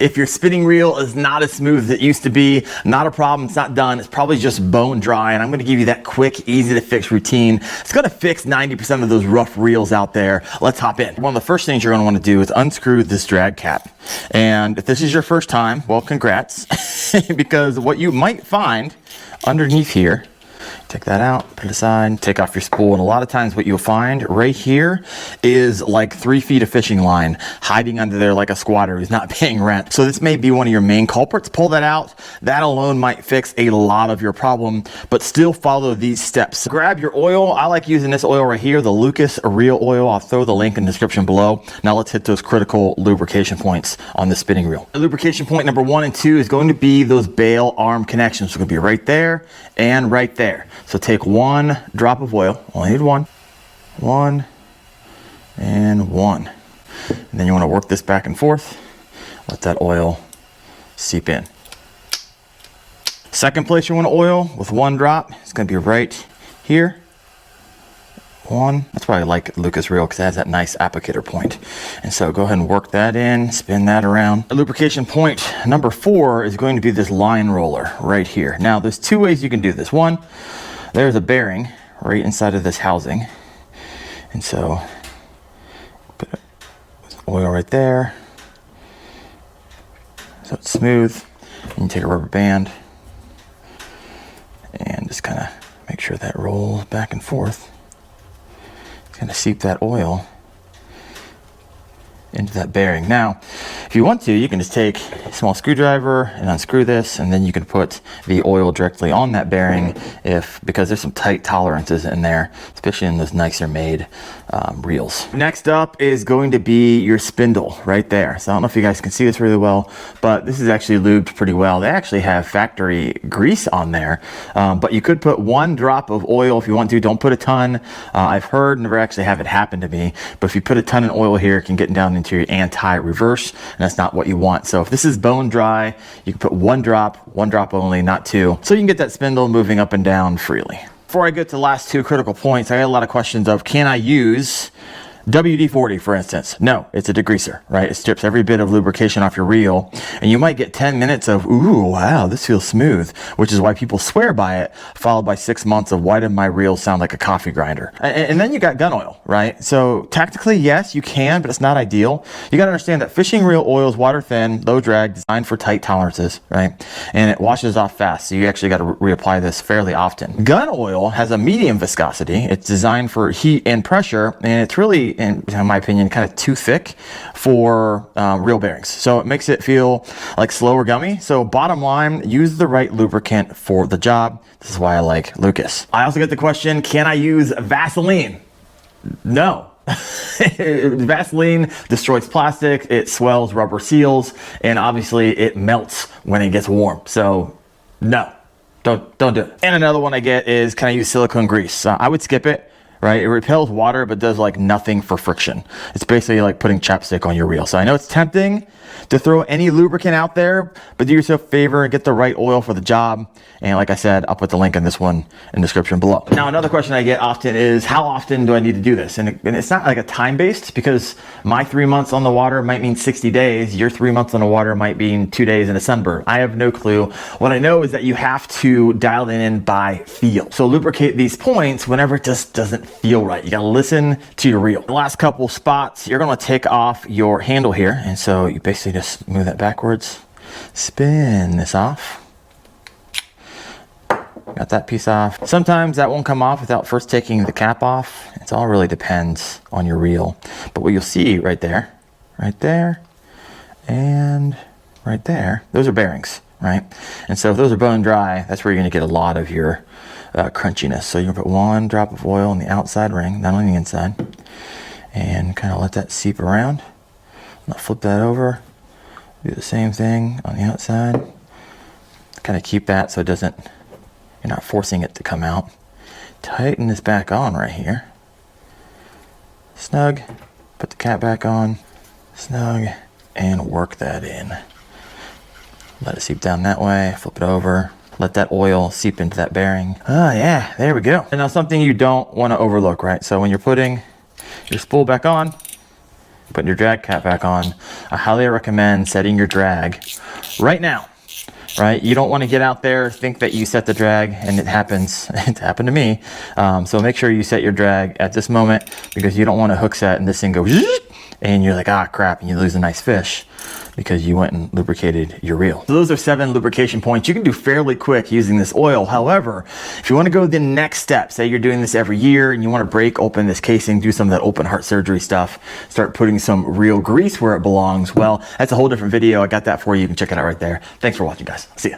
If your spinning reel is not as smooth as it used to be, not a problem, it's not done. It's probably just bone dry, and I'm gonna give you that quick, easy to fix routine. It's gonna fix 90% of those rough reels out there. Let's hop in. One of the first things you're gonna wanna do is unscrew this drag cap. And if this is your first time, well, congrats. Because what you might find underneath here, take that out, put it aside, take off your spool, and a lot of times what you'll find right here is like 3 feet of fishing line hiding under there like a squatter who's not paying rent. So this may be one of your main culprits. Pull that out. That alone might fix a lot of your problem, but still follow these steps. Grab your oil. I like using this oil right here, the Lucas Reel Oil. I'll throw the link in the description below. Now let's hit those critical lubrication points on the spinning reel. Lubrication point number 1 and 2 is going to be those bail arm connections. It's going to be right there and right there. So take 1 drop of oil, only need 1, 1, and 1. And then you want to work this back and forth, let that oil seep in. Second place you want to oil with 1 drop, it's going to be right here. 1, that's why I like Lucas Reel, because it has that nice applicator point. And so go ahead and work that in, spin that around. Lubrication point number 4 is going to be this line roller right here. Now there's 2 ways you can do this. One, there's a bearing right inside of this housing. And so put oil right there so it's smooth. And you take a rubber band and just kind of make sure that rolls back and forth. Kind of seep that oil into that bearing. Now, if you want to, you can just take a small screwdriver and unscrew this, and then you can put the oil directly on that bearing because there's some tight tolerances in there, especially in those nicer made reels. Next up is going to be your spindle right there. So I don't know if you guys can see this really well, but this is actually lubed pretty well. They actually have factory grease on there, but you could put 1 drop of oil if you want to. Don't put a ton. I've heard, never actually have it happen to me, but if you put a ton of oil here, it can get down into your anti-reverse, and that's not what you want. So if this is bone dry, you can put 1 drop only, not 2, so you can get that spindle moving up and down freely. Before I get to the last 2 critical points, I got a lot of questions of, can I use WD-40, for instance? No, it's a degreaser, right? It strips every bit of lubrication off your reel, and you might get 10 minutes of, ooh, wow, this feels smooth, which is why people swear by it, followed by 6 months of, why did my reel sound like a coffee grinder? And then you got gun oil, right? So tactically, yes, you can, but it's not ideal. You got to understand that fishing reel oil is water thin, low drag, designed for tight tolerances, right? And it washes off fast, so you actually got to reapply this fairly often. Gun oil has a medium viscosity. It's designed for heat and pressure, and it's really, in my opinion, kind of too thick for reel bearings. So it makes it feel like slow or gummy. So bottom line, use the right lubricant for the job. This is why I like Lucas. I also get the question, can I use Vaseline? No. Vaseline destroys plastic, it swells rubber seals, and obviously it melts when it gets warm. So no, don't do it. And another one I get is, can I use silicone grease? I would skip it. Right? It repels water, but does like nothing for friction. It's basically like putting chapstick on your reel. So I know it's tempting to throw any lubricant out there, but do yourself a favor and get the right oil for the job. And like I said, I'll put the link in this one in the description below. Now, another question I get often is, how often do I need to do this? And it's not like a time-based, because my 3 months on the water might mean 60 days. Your 3 months on the water might mean 2 days in a sunburn. I have no clue. What I know is that you have to dial it in by feel. So lubricate these points whenever it just doesn't feel right. You gotta listen to your reel. The last couple spots, you're gonna take off your handle here. And so you basically just move that backwards, spin this off. Got that piece off. Sometimes that won't come off without first taking the cap off. It all really depends on your reel. But what you'll see right there, and right there, those are bearings, right? And so if those are bone dry, that's where you're gonna get a lot of your crunchiness. So you're gonna put 1 drop of oil on the outside ring, not on the inside, and kind of let that seep around. I'll flip that over, do the same thing on the outside. Kind of keep that so it doesn't, you're not forcing it to come out. Tighten this back on right here. Snug, put the cap back on, snug, and work that in. Let it seep down that way, flip it over. Let that oil seep into that bearing. Oh yeah, there we go. And now something you don't want to overlook, right? So when you're putting your spool back on, putting your drag cap back on, I highly recommend setting your drag right now. Right? You don't want to get out there, think that you set the drag, and it happens. It happened to me. So make sure you set your drag at this moment, because you don't want to hook set and this thing goes and you're like, ah, crap, and you lose a nice fish because you went and lubricated your reel. So those are 7 lubrication points you can do fairly quick using this oil. However, if you want to go the next step, say you're doing this every year and you want to break open this casing, do some of that open heart surgery stuff, start putting some real grease where it belongs, well, that's a whole different video. I got that for you. You can check it out right there. Thanks for watching, guys. See ya.